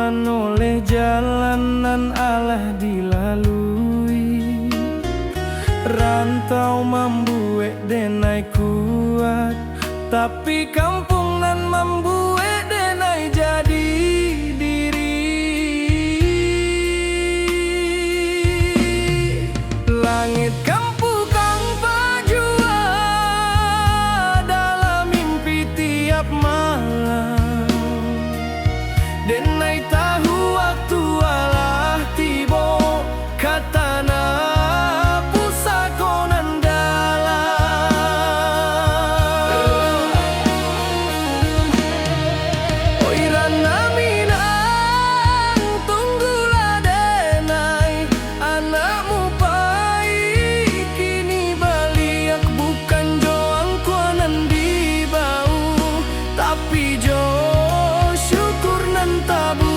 Berjalan oleh jalanan alah dilalui, rantau membuat denai kuat, tapi kampung nan membuat denai jadi diri. Langit kampung kang pajua dalam mimpi tiap malam, denai tahu waktu alah tibo katana pusakonan dalam. Oi rana minang tunggulah denai, anakmu pai kini baliak, bukan joang kuanan di bau, tapi jo syukur nan tabuak.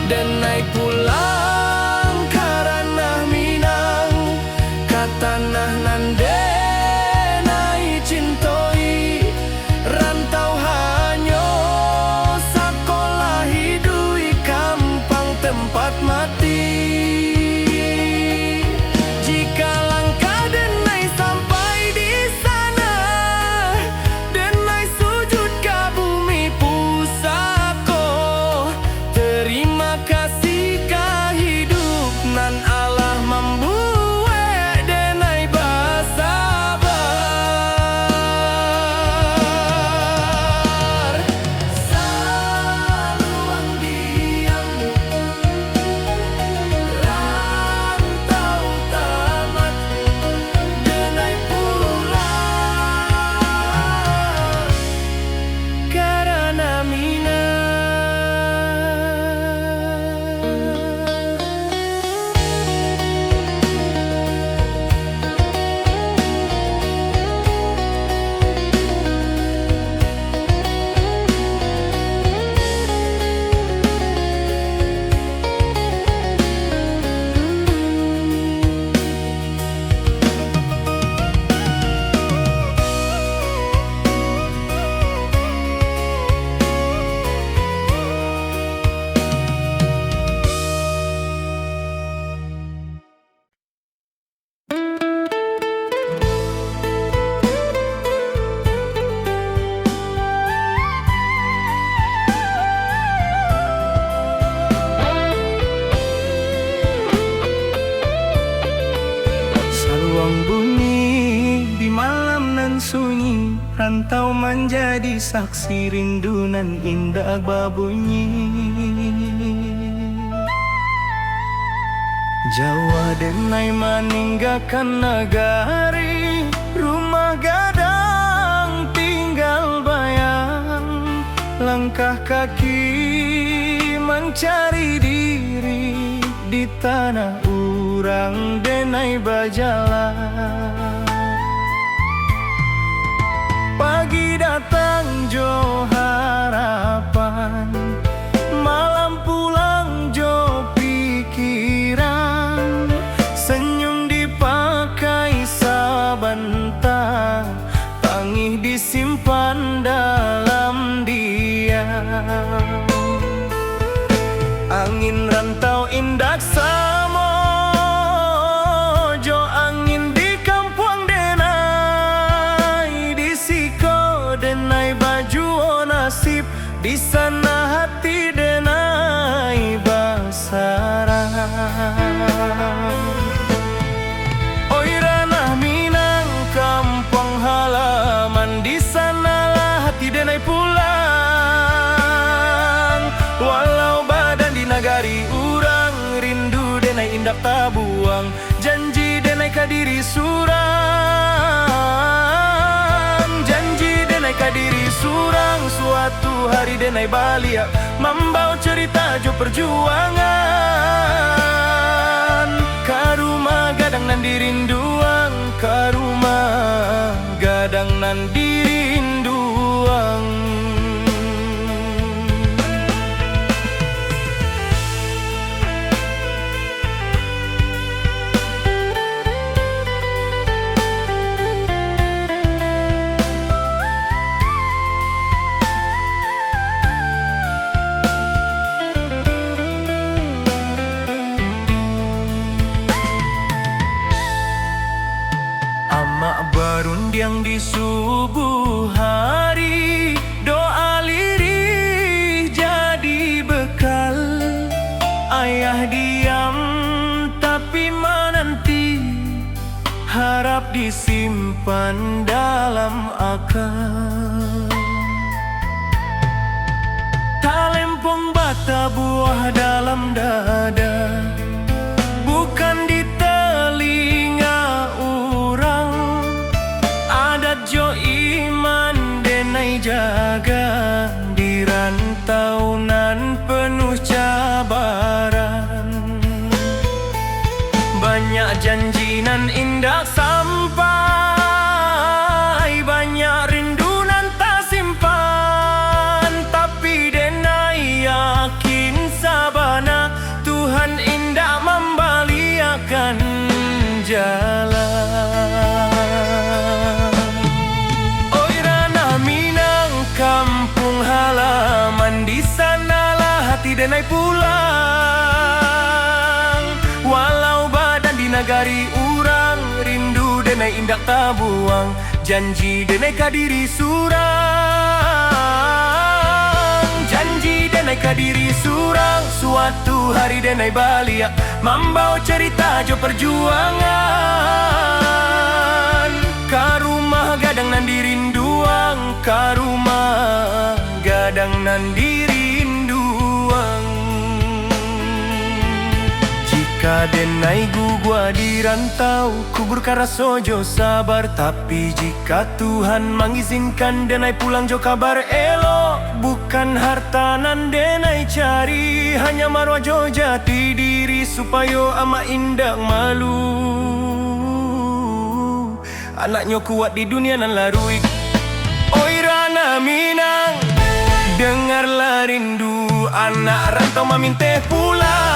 Denai pulang karena minang katanah nan denai cintoi, rantau hanyo sakolah hidui kampang tempat mati. Jika langkah denai sampai di sana, denai sujud ke bumi pusako, terima kasih ke hidup nan Allah membuat denai bersabar. Saluang diam, rantau tamat, denai pulang karena minang. Saluang bunyi di malam nan sunyi, rantau menjadi saksi rindu nan indah babunyi. Jawa denai meninggalkan negari, rumah gadang tinggal bayang, langkah kaki mencari diri di tanah urang denai berjalan. Pagi datang jo harapan, malam pulang jo pikiran, senyum dipakai sabentar, tangih disimpan dalam diam. Angin rantau indak samo, jo angin di kampung denai, di siko denai baju nasib, di sana hati denai basarang. Oi ranah minang kampung halaman, di sanalah hati denai pulang. Walau badan di nagari urang, rindu denai indak tabuang, janji denai kadiri surang, janji denai kadiri surang. Suatu hari denai baliak, membawa cerita jo perjuangan, ke rumah gadang nan dirinduang, ke rumah gadang nan dirinduang. mendiang di subuh hari, doa lirih jadi bekal. Ayah diam tapi menanti, harap disimpan dalam akal. Talempong bata buah dalam dada, bukan di telinga orang. Adat jo iman denai jaga, di rantau nan penuh cabaran. Banyak janji nan indah sampai, banyak rindu nan tak simpan. Tapi denai yakin sabana, Tuhan indah membaliakan jalan. Oi ranah Minang, kampung halaman, di sanalah hati denai pulang. Walau badan di nagari urang, rindu denai indak tabuang, janji denai kadiri surang. Janji denai kadiri surang, suatu hari denai balik membawa cerita jo perjuangan. Ka rumah gadang nan dirinduang, ka rumah gadang nan dirinduang. Jika denai gua di rantau, kuburkan rasa jo sabar. Tapi jika Tuhan mengizinkan denai pulang jo kabar elok, bukan harta nan denai cari, hanya marwah jo jati diri, supaya ama indak malu. Anaknya kuat di dunia nan larui. Oi ranah Minang, dengarlah rindu anak rantau memintih pulang.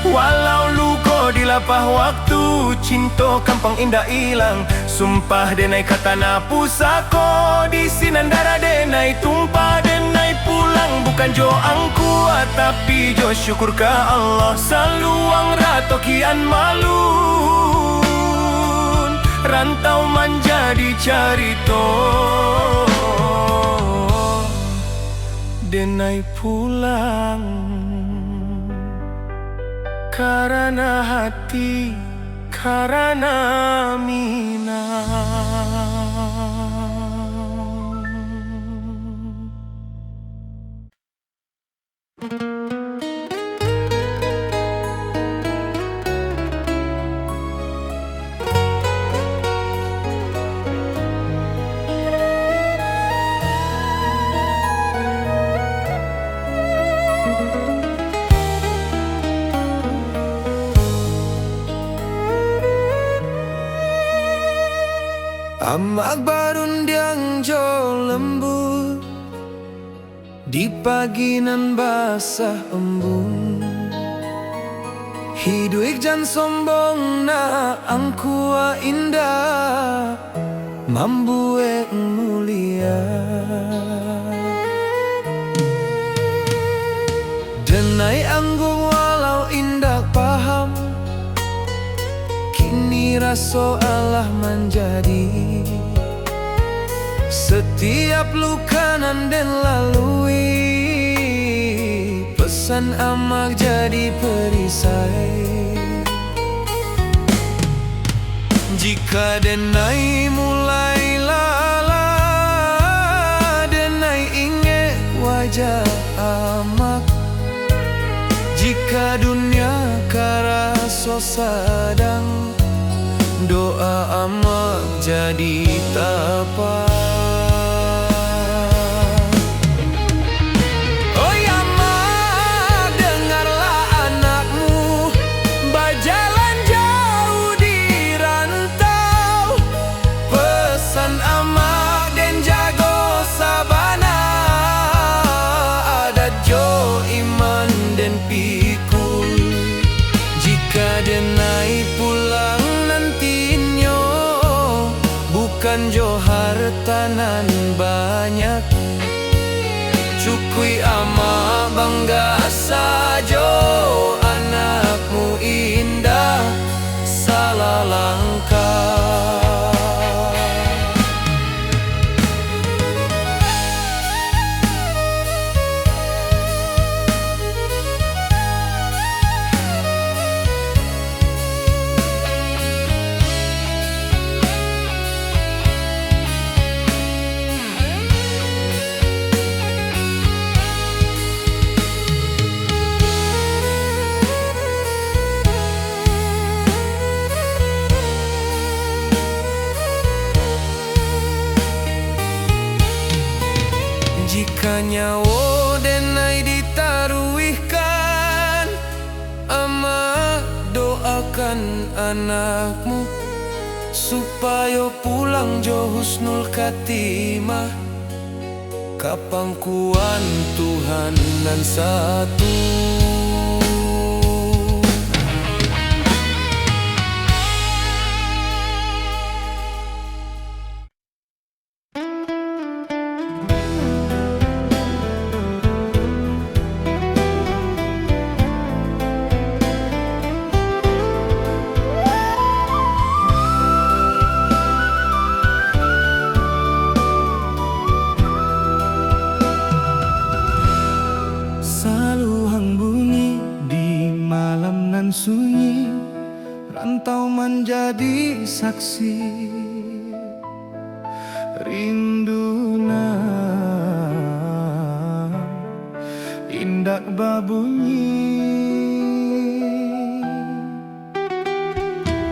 Walau luko di lapah waktu, cinta kampung indah hilang. Sumpah denai kata na pusako, di sinandara denai tumpah denai pulang. Bukan jo angkuat tapi jo syukur ka Allah, saluang rato kian malun, rantau menjadi carito. Denai pulang karena hati, karena Minang. Amak barundiang jo lembut, di pagi nan basah embun. Hidup jan sombong na angkua indah, mambue mulia. Denai anggung walau indah paham, kini raso Allah menjadi. Setiap luka nan den lalui, pesan amak jadi perisai. Jika denai mulai lala, denai ingat wajah amak. Jika dunia karaso sadang, doa amak jadi tapak. Oi amak, dengarlah anakmu berjalan jauh di rantau. Pesan amak den jago sabana, adat jo iman den pikul. Jika denai pulang nantinya, bukan jo harta nan banyak, cukui ama bangga sajo anakmu indah salah langkah. Tuhan anakmu, supaya pulang jo husnul khatimah. Kapangkuan Tuhan nan satu. Saluhang bunyi di malam nan sunyi, rantau menjadi saksi rinduna indak babunyi.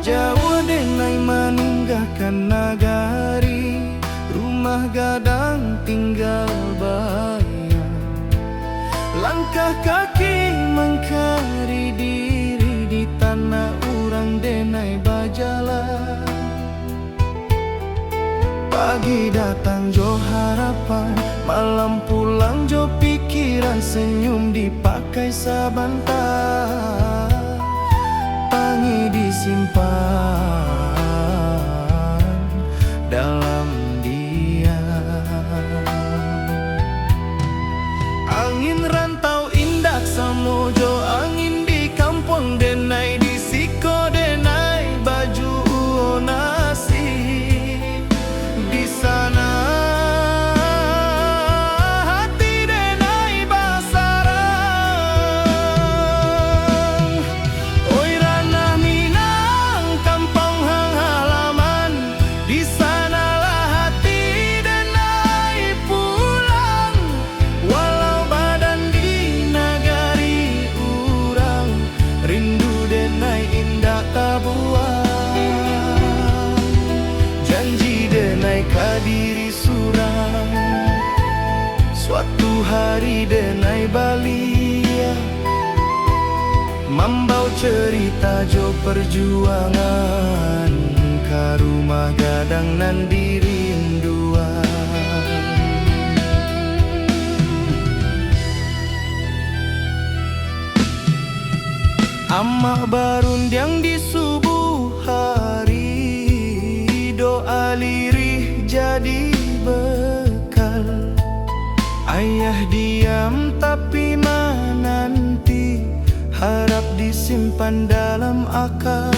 Jawa denai manunggahkan nagari, rumah gadang tinggal bayar. Langkah kaki mengkari diri di tanah urang denai bajalan. Pagi datang jo harapan, malam pulang jo pikiran, senyum dipakai sabantar, pangi disimpan dalam angin rantau indak samojo, angin di kampung denai di siko denai baju nasi. Di sana hati denai basarang. Oi ranah Minang kampung hang halaman, di sanalah hati denai pulang. Walau kadiri surang, suatu hari denai balia, membau cerita jo perjuangan, ka rumah gadang nan dirinduan. Amah barundiang di subuh hari, doa lirih jadi bekal. Ayah diam tapi menanti, harap disimpan dalam akal.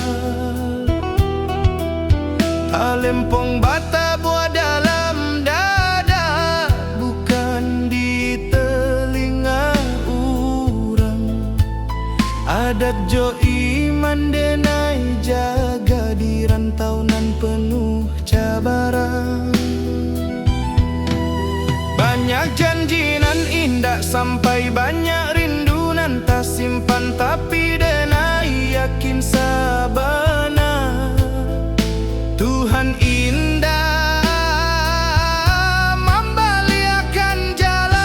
Talempong bata buah dalam dada, bukan di telinga urang. Adat jo iman denai jaga di rantau nan penuh cabaran. Banyak janji nan indah sampai banyak rindu nan tak simpan, tapi denai yakin sabana Tuhan indah membaliakan jalan.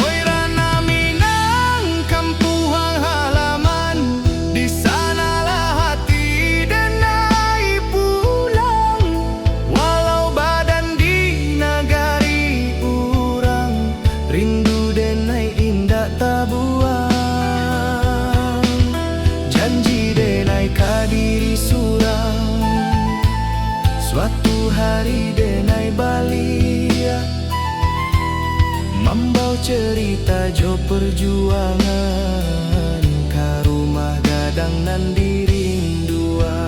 Oi ranah Minang kampung halaman, di sanalah hati denai pulang. Walau badan di nagari urang, rindu denai indah tak buang. Janji denai kadiri surang, suatu hari denai balia, membau cerita jo perjuangan, ka rumah gadang nan dirinduan.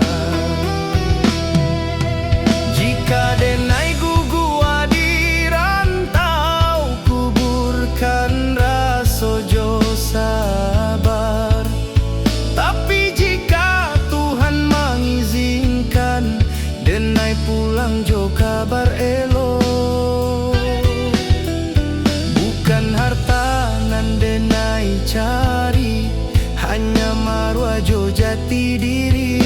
Jika denai gugua di rantau, kuburkan raso jo sabar. Tapi jika Tuhan mengizinkan, denai pulang jo kabar elok. Bukan harta nan denai cari, hanya marwah jo jati diri.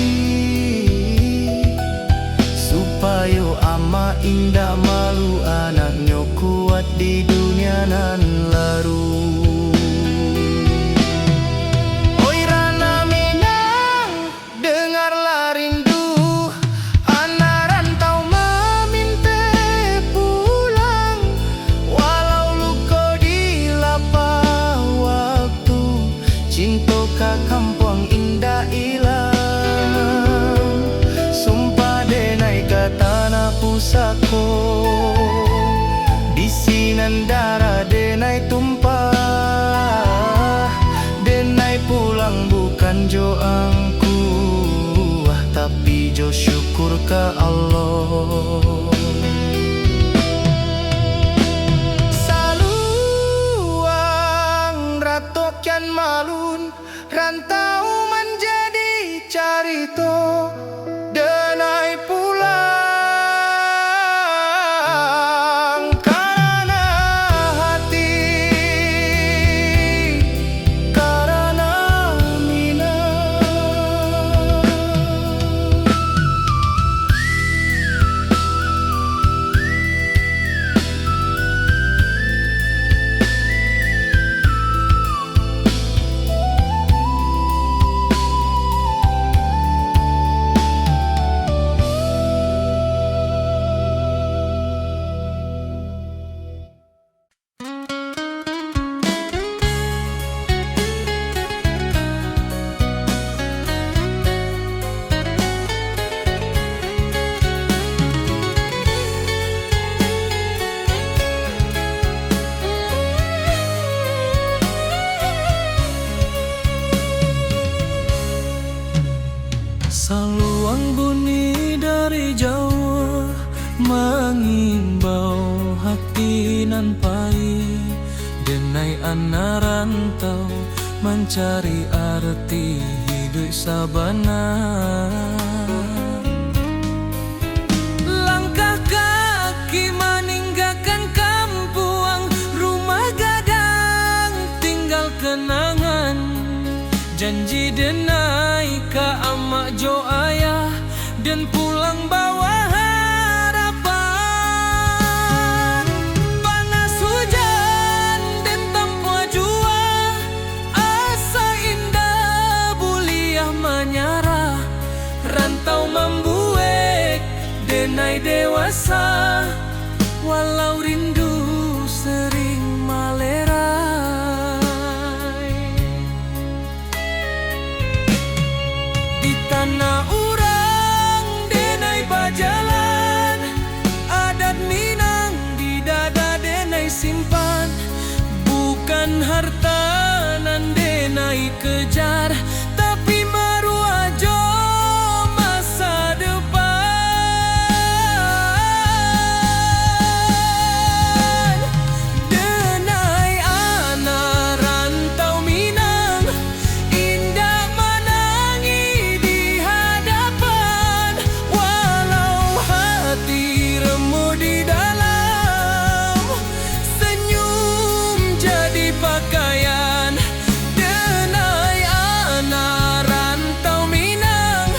Supaya ama indah malu anaknya kuat di dunia nan laru. cinta ka kampung indah ilang. Sumpah denai ka tanah pusako, di sinandara denai tumpah. Denai pulang bukan jo angku, tapi jo syukur ke Allah. Saluang ratokan malun, rantau menjadi carito. Denai pulang karena hati, karena minang. Saluang bunyi dari Jawa, mengimbau hati nan pahit. Denai anak rantau mencari arti hidup sabana. Langkah kaki meninggalkan kampung, rumah gadang tinggal kenangan. Janji denai ka amak jo ayah, dan pulang bawa harapan. Panas hujan dan tanpa jua, asa indah buliah menyarah. Rantau membuat denai dewasa, walau rindu sering malerai. Di tanah urang denai bajalan, adat Minang di dada denai simpan. Bukan harta nan denai kejar, tapi maruah jo masa depan. Denai anak rantau Minang, indah menangi di hadapan. Walau hati remuk di dalam, senyum jadi pakaian. Denai anak rantau Minang,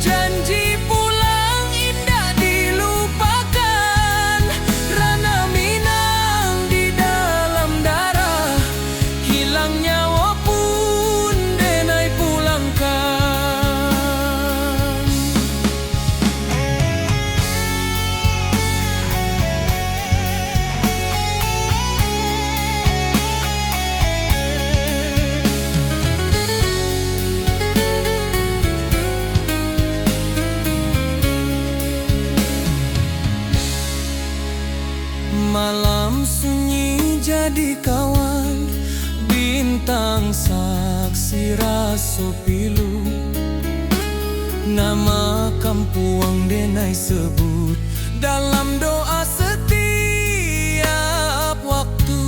janji pulang indah dilupakan. Rana Minang di dalam darah, hilang nyawa pun denai pulangkan. Malam sunyi jadi kawan, bintang saksi raso pilu. Nama kampung denai sebut dalam doa setiap waktu.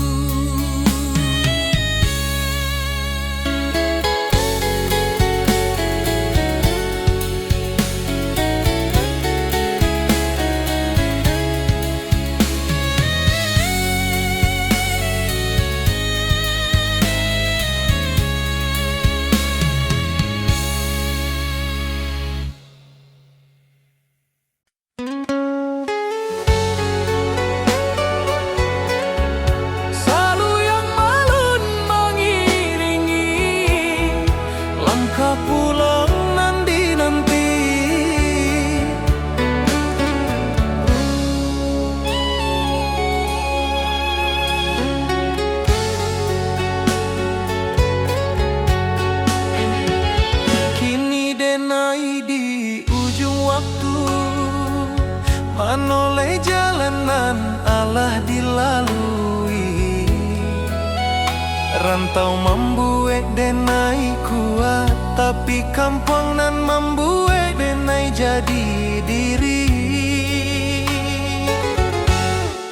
Rantau membuat denai kuat, tapi kampung nan membuat denai jadi diri.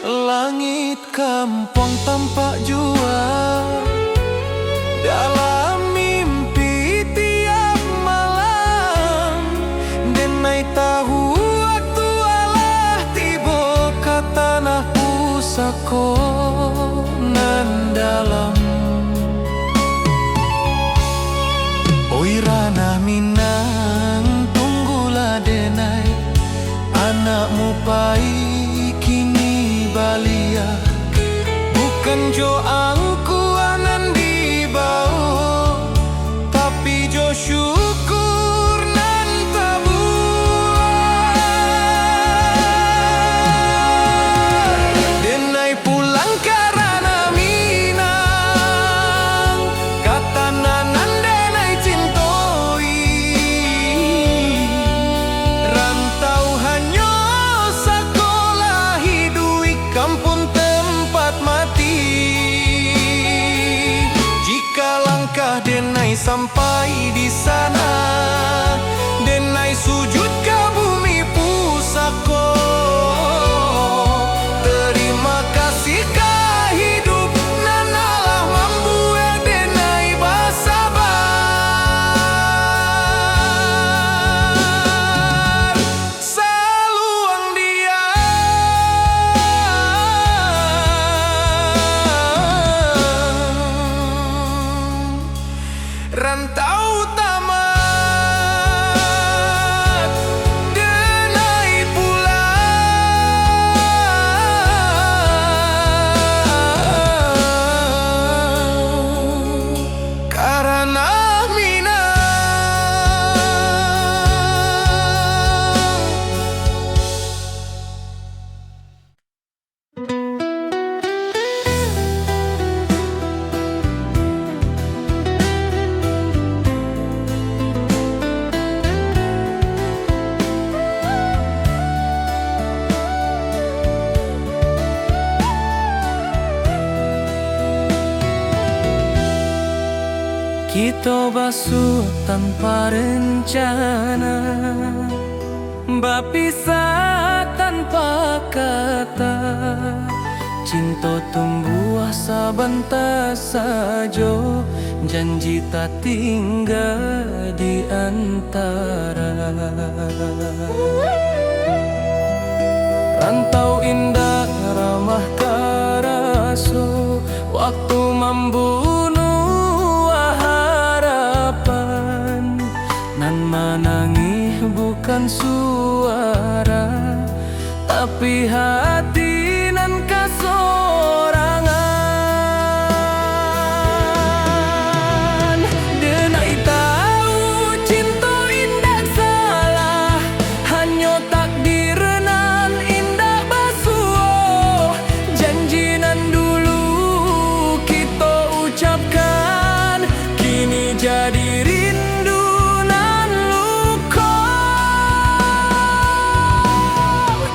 Langit kampung tampak jua dalam mimpi tiap malam. Denai tahu waktu alah tiba ke tanah pusako nan dalam. Oi ranah Minang, tunggulah denai, anakmu pai kini balia. Bukan jo angkuanan di bawah, tapi jo syukur nan tabuah. Denai pulang karena Minang, kata nanan denai cintoi. Rantau hanya sekolah hidui kampung tempat mati. Jika langkah denai sampai di sana, denai sujud ke bumi pusako. Terima kasih ke hidup nan Allah membuat denai bersabar. Saluang dia rantau tamat, denai pulang karena kita basuh tanpa rencana, berpisah tanpa kata. Cinta tumbuh sabentar saja, janji tak tinggal di antara. Rantau indah ramah terasa, waktu membunuh harapan. Nan menangis bukan suara, tapi hati nan kasorangan. Denai tahu cinta indah salah, hanya takdir nan indah basuh. Janji nan dulu kita ucapkan, kini jadi rindu nan luka.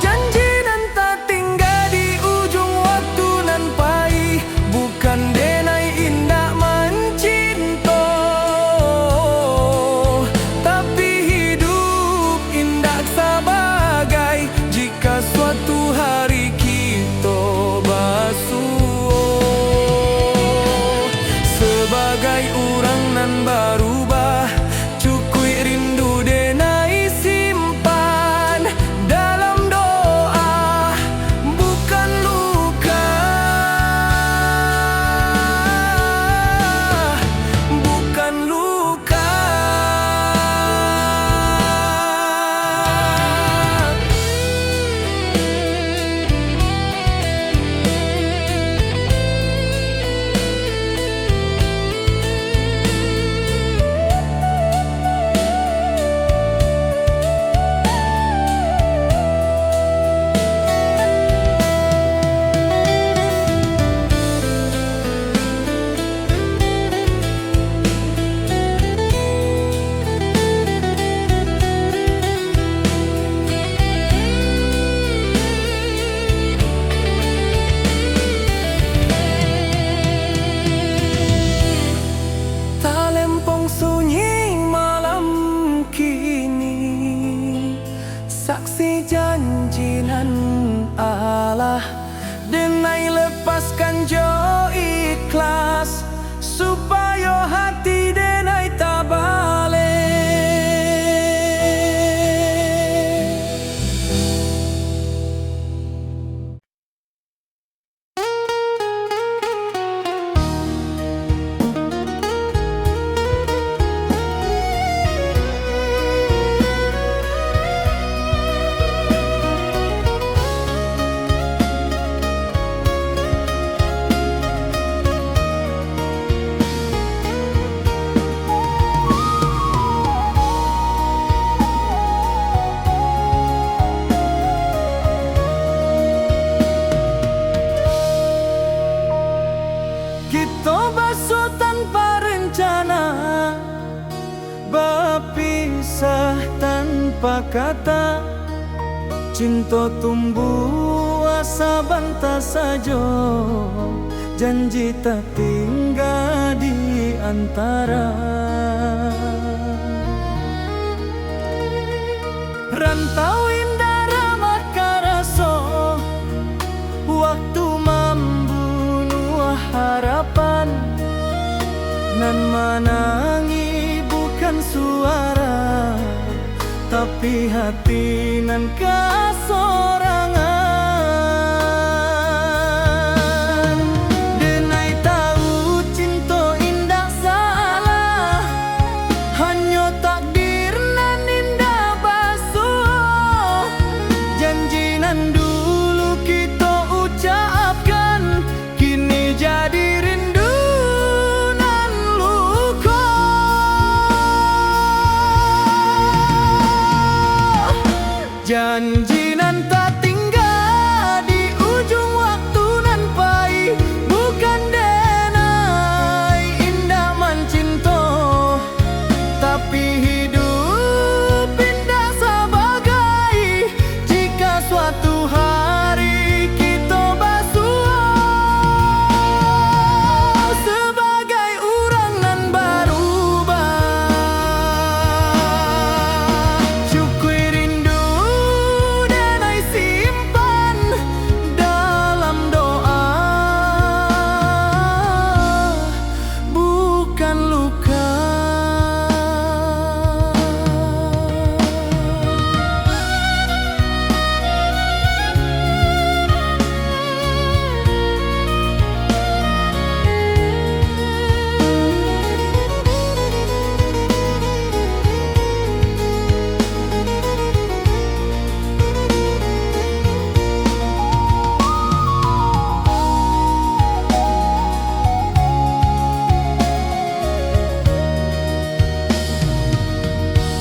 Janji nan tak tinggal di ujung waktu nan pahit, bukan denai indah mencinta, tapi hidup indah sebagai jika suatu hari kita basuh. Sebagai orang nan baru kata cinta tumbuh asa bantah sajo, janji tak tinggal di antara. Rantau indah ramah karaso, waktu membunuh harapan. Nan menangi bukan suara, tapi hati nan kasorangan. Denai tahu cinta indah salah, hanya takdir nan indah basuh. Janji nan dulu kita ucapkan, kini jadi rindu nan luka. Janji nan tak tinggal di ujung waktu nan pahit, bukan denai indah mencinta, tapi hidup indah sebagai jika suatu hari kita basuh sebagai orang nan berubah. Syukur rindu denai simpan dalam doa, bukan luka.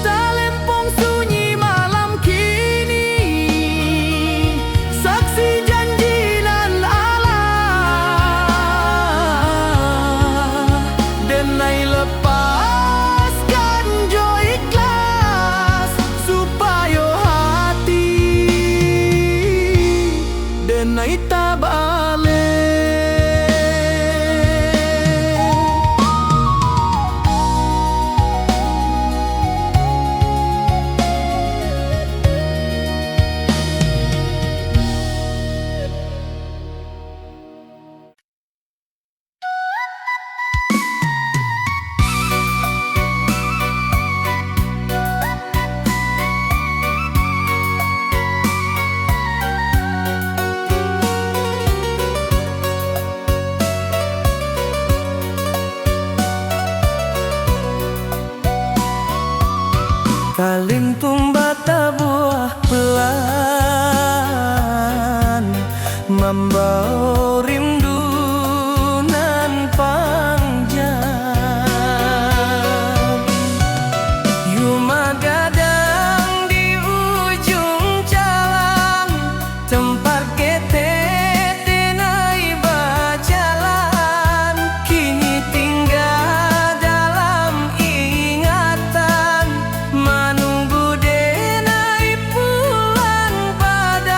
Talempong sunyi malam kini, saksi janji nan Allah. Denai lepaskan jo ikhlas, supaya hati denai tak balik. Kalintung bata buah pelan, membawa rindu nan panjang. Yuma gadang di ujung jalan, tempat ketet denai berjalan. Kini tinggal dalam ingatan, menunggu denai pulang badan.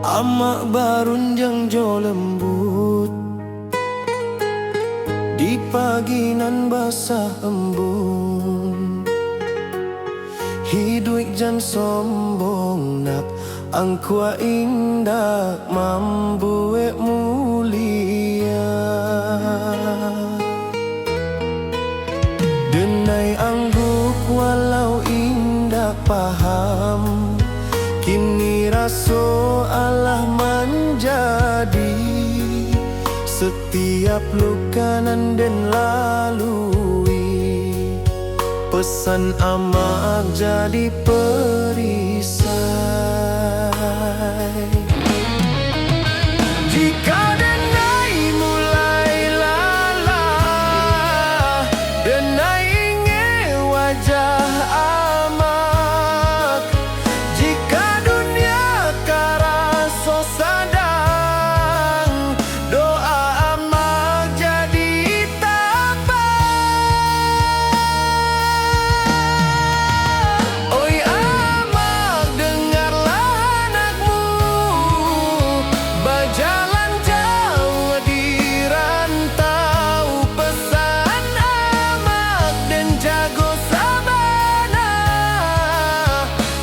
Amak barunjang jo lembut di pagi nan basah embun. Hidup jan sombong nak angkua indah mambuek mulia. Denai angguk walau indah paham, kini raso Allah menjadi setiap luka nan den lalui. Pesan amak jadi perisai. Jika denai mulai lalah, denai inge wajah amak. Jika dunia karaso sadang, doa amak jadi tabah. Oi amak, dengarlah anakmu berjalan jauh di rantau. Pesan amak dan jago sabana,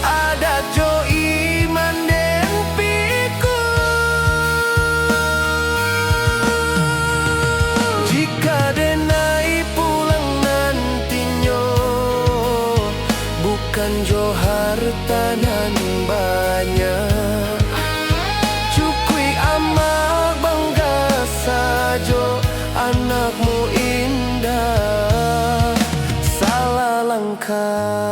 adat jo iman den piku. Jika denai pulang nantinya, bukan jo harta nan banyak. Cukui amak bangga sajo, anakmu indah salah langkah.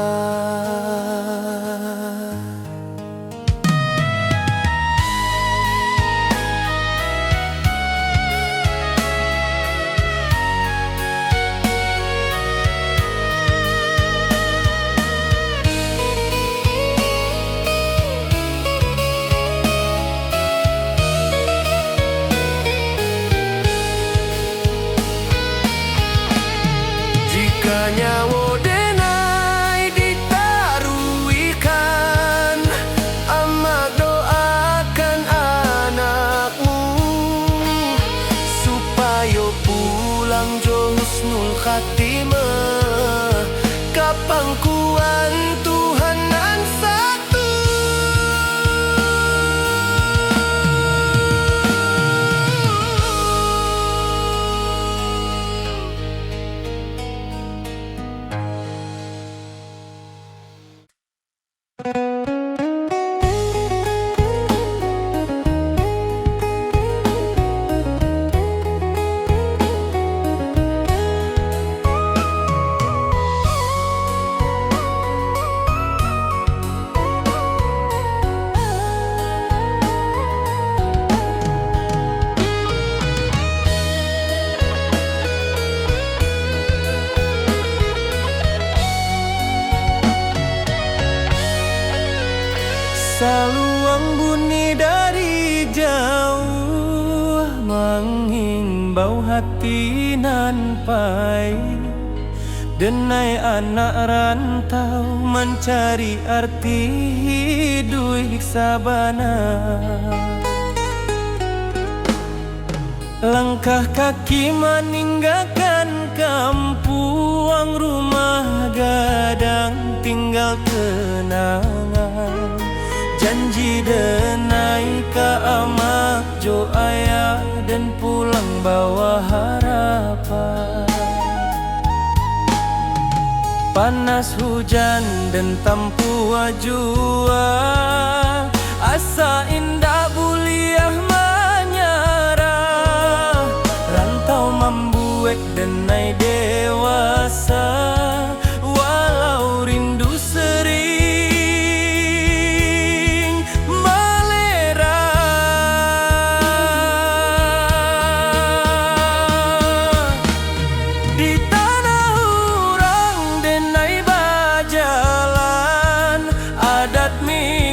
Jika nyawa denai ditaruikan, amak doakan anakmu supaya pulang jo husnul khatimah. Kapangkuan Tuhan nan satu. Saluang bunyi dari jauh, menghimbau hati nan pai. Denai anak rantau mencari arti hidup sabana. Langkah kaki meninggalkan kampung, rumah gadang tinggal kenangan. Janji denai ka amak jo ayah dan pulang bawa harapan. Panas hujan dan tampua jua, asa indah buliah menyerah. Rantau membuat denai dewasa, walau rindu sering adat mi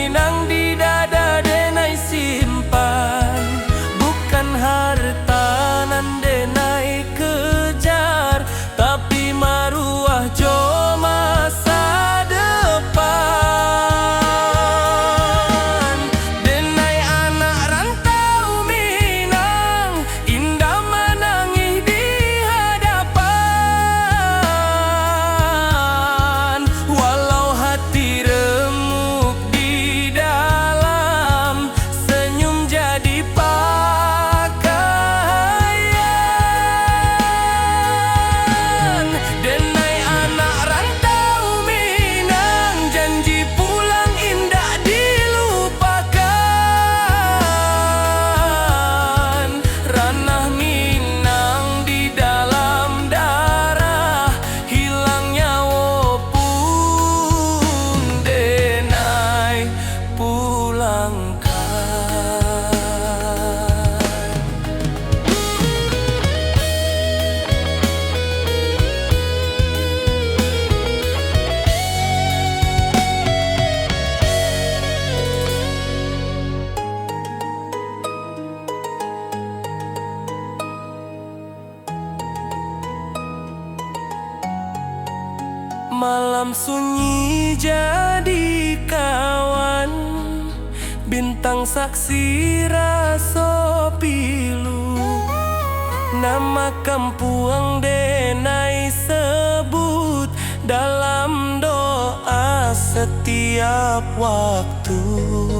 bayangkan. Malam sunyi jadi kawan, bintang saksi raso pilu. Nama kampuang denai sebut dalam doa setiap waktu.